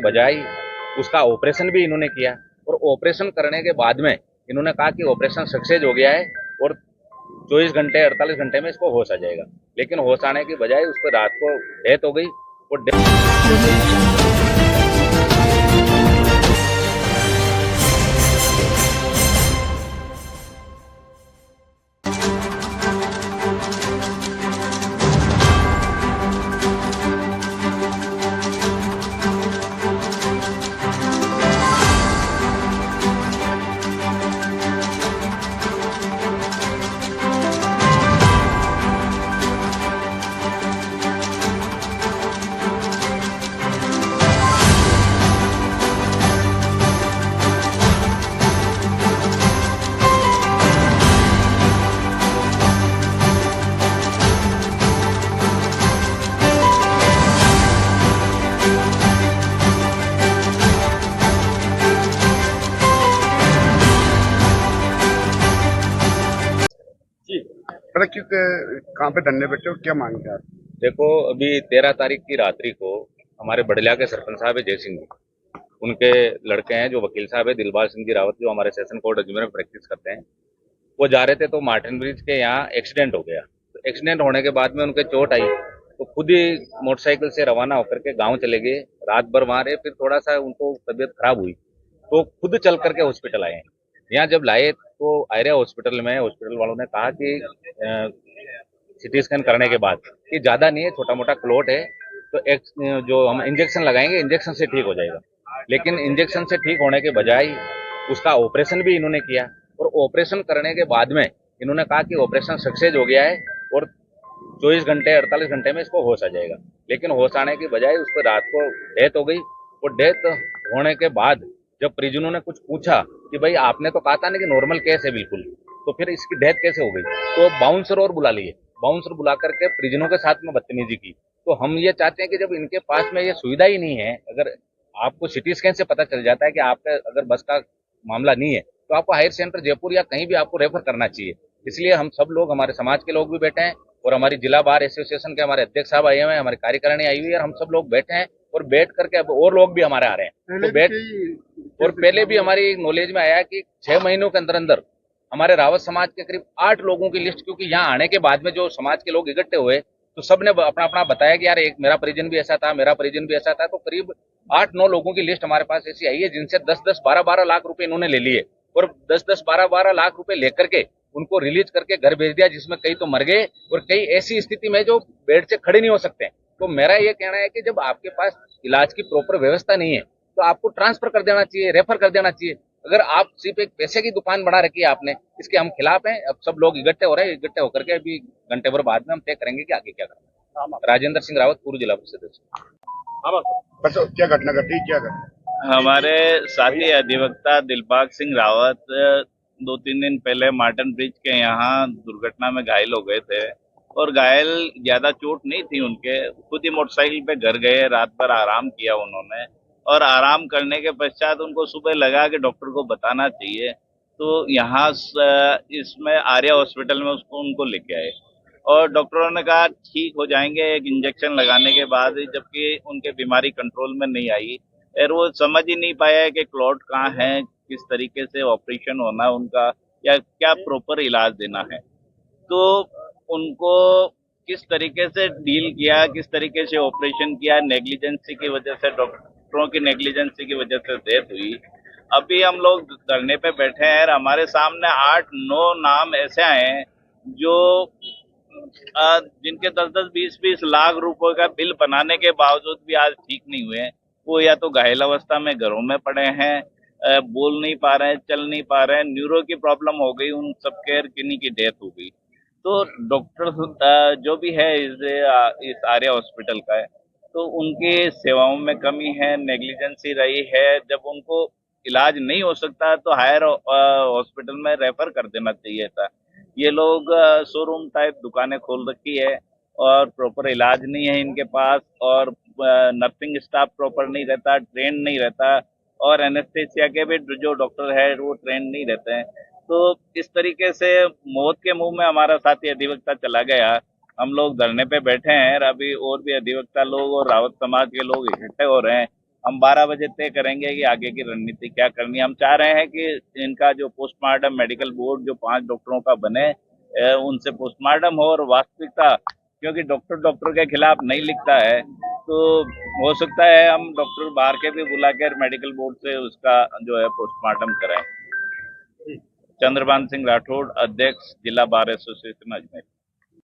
बजाय उसका ऑपरेशन भी इन्होंने किया, और ऑपरेशन करने के बाद में इन्होंने कहा कि ऑपरेशन सक्सेस हो गया है और 24 घंटे 48 घंटे में इसको होश आ जाएगा। लेकिन होश आने की बजाय उसको रात को डेथ हो गई और जी पता क्यों कहाँ पे धरने बैठे हो, क्या मांगते हैं आप? देखो, अभी 13 तारीख की रात्रि को हमारे बड़लिया के सरपंच साहब है जय सिंह जी, उनके लड़के हैं जो वकील साहब है दिलबाग सिंह जी रावत, जो हमारे सेशन कोर्ट अजमेर में प्रैक्टिस करते हैं। वो जा रहे थे तो मार्टिन ब्रिज के यहाँ एक्सीडेंट हो गया। तो एक्सीडेंट होने के बाद में उनके चोट आई, तो खुद ही मोटरसाइकिल से रवाना होकर के गांव चले गए। रात भर वहां रहे, फिर थोड़ा सा उनको तबीयत खराब हुई तो खुद चल करके हॉस्पिटल आए। यहाँ जब लाए तो आयरिया हॉस्पिटल वालों ने कहा कि सिटी स्कैन करने के बाद कि ज्यादा नहीं है, छोटा मोटा क्लोट है, तो एक जो हम इंजेक्शन लगाएंगे, इंजेक्शन से ठीक हो जाएगा। लेकिन इंजेक्शन से ठीक होने के बजाय उसका ऑपरेशन भी इन्होंने किया, और ऑपरेशन करने के बाद में इन्होंने कहा कि ऑपरेशन सक्सेस हो गया है और 24 घंटे 48 घंटे में इसको होश आ जाएगा। लेकिन होश आने की बजाय उसको रात को डेथ हो गई, और डेथ होने के बाद जब परिजनों ने कुछ पूछा कि भाई आपने तो कहा था ना कि नॉर्मल केस है बिल्कुल, तो फिर इसकी डेथ कैसे हो गई, तो बाउंसर और बुला लिए, बाउंसर बुला करके परिजनों के साथ में बदतमीजी की। तो हम ये चाहते हैं कि जब इनके पास में ये सुविधा ही नहीं है, अगर आपको सिटी स्कैन से पता चल जाता है कि आपका अगर बस का मामला नहीं है, तो आपको हायर सेंटर जयपुर या कहीं भी आपको रेफर करना चाहिए। इसलिए हम सब लोग, हमारे समाज के लोग भी बैठे हैं, और हमारी जिला बार एसोसिएशन के हमारे अध्यक्ष साहब आए हुए हैं, हमारी कार्यकारिणी आई हुई है, और हम सब लोग बैठे हैं, और बैठ करके अब और लोग भी हमारे आ रहे हैं तो बैठ। और पहले भी हमारी नॉलेज में आया कि 6 महीनों के अंदर अंदर हमारे रावत समाज के करीब 8 लोगों की लिस्ट, क्योंकि यहाँ आने के बाद में जो समाज के लोग इकट्ठे हुए तो सबने अपना अपना बताया कि यार एक मेरा परिजन भी ऐसा था, मेरा परिजन भी ऐसा था, तो करीब 8-9 लोगों की लिस्ट हमारे पास ऐसी आई है जिनसे 10-10, 12-12 लाख रुपए इन्होंने ले लिए, और 10-10, 12-12 लाख रुपए लेकर के उनको रिलीज करके घर भेज दिया, जिसमें कई तो मर गए और कई ऐसी स्थिति में जो बेड से खड़े नहीं हो सकते। तो मेरा ये कहना है कि जब आपके पास इलाज की प्रॉपर व्यवस्था नहीं है तो आपको ट्रांसफर कर देना चाहिए, रेफर कर देना चाहिए। अगर आप सिर्फ एक पैसे की दुकान बना रखी है आपने, इसके हम खिलाफ हैं। अब सब लोग इकट्ठे हो रहे हैं, इकट्ठे होकर के अभी घंटे भर बाद में हम तय करेंगे कि आगे क्या करना है। राजेंद्र सिंह रावत, पूर्व जिला परिषद सदस्य। अच्छा, क्या घटना घटी, क्या घटना? हमारे साथी अधिवक्ता दिलबाग सिंह रावत 2-3 दिन पहले मार्टिन ब्रिज के यहाँ दुर्घटना में घायल हो गए थे, और घायल ज्यादा चोट नहीं थी उनके, खुद ही मोटरसाइकिल पे घर गए, रात भर आराम किया उन्होंने, और आराम करने के पश्चात उनको सुबह लगा कि डॉक्टर को बताना चाहिए, तो यहाँ इसमें आर्या हॉस्पिटल में उसको उनको लेके आए, और डॉक्टरों ने कहा ठीक हो जाएंगे एक इंजेक्शन लगाने के बाद, जबकि उनके बीमारी कंट्रोल में नहीं आई, और वो समझ ही नहीं पाया कि क्लॉट कहाँ है, किस तरीके से ऑपरेशन होना है उनका, या क्या प्रॉपर इलाज देना है। तो उनको किस तरीके से डील किया, किस तरीके से ऑपरेशन किया, नेग्लिजेंसी की वजह से, डॉक्टरों की नेग्लिजेंसी की वजह से डेथ हुई। अभी हम लोग धरने पे बैठे हैं और हमारे सामने 8-9 नाम ऐसे आए हैं जो जिनके 10-10, 20-20 लाख रुपए का बिल बनाने के बावजूद भी आज ठीक नहीं हुए। वो या तो घायल अवस्था में घरों में पड़े हैं, बोल नहीं पा रहे हैं, चल नहीं पा रहे हैं, न्यूरो की प्रॉब्लम हो गई, उन सबके किन्हीं की डेथ हो गई। तो डॉक्टर जो भी है इस आर्या हॉस्पिटल का है, तो उनकी सेवाओं में कमी है, नेग्लिजेंसी रही है। जब उनको इलाज नहीं हो सकता तो हायर हॉस्पिटल में रेफर कर देना चाहिए था। ये लोग शोरूम टाइप दुकानें खोल रखी है, और प्रॉपर इलाज नहीं है इनके पास, और नर्सिंग स्टाफ प्रॉपर नहीं रहता, ट्रेन नहीं रहता, और एनेस्थेसिया के भी जो डॉक्टर है वो ट्रेन नहीं रहते हैं। तो इस तरीके से मौत के मुंह में हमारा साथी अधिवक्ता चला गया। हम लोग धरने पे बैठे हैं, अभी और भी अधिवक्ता लोग और रावत समाज के लोग इकट्ठे हो रहे हैं। हम 12 बजे तय करेंगे कि आगे की रणनीति क्या करनी है। हम चाह रहे हैं कि इनका जो पोस्टमार्टम मेडिकल बोर्ड जो 5 डॉक्टरों का बने, उनसे पोस्टमार्टम हो और वास्तविकता, क्योंकि डॉक्टर के खिलाफ नहीं लिखता है, तो हो सकता है हम डॉक्टर बाहर के भी बुला कर मेडिकल बोर्ड से उसका जो है पोस्टमार्टम कराएं। चंद्रभान सिंह राठौड़, अध्यक्ष जिला बार एसोसिएशन अजमेर।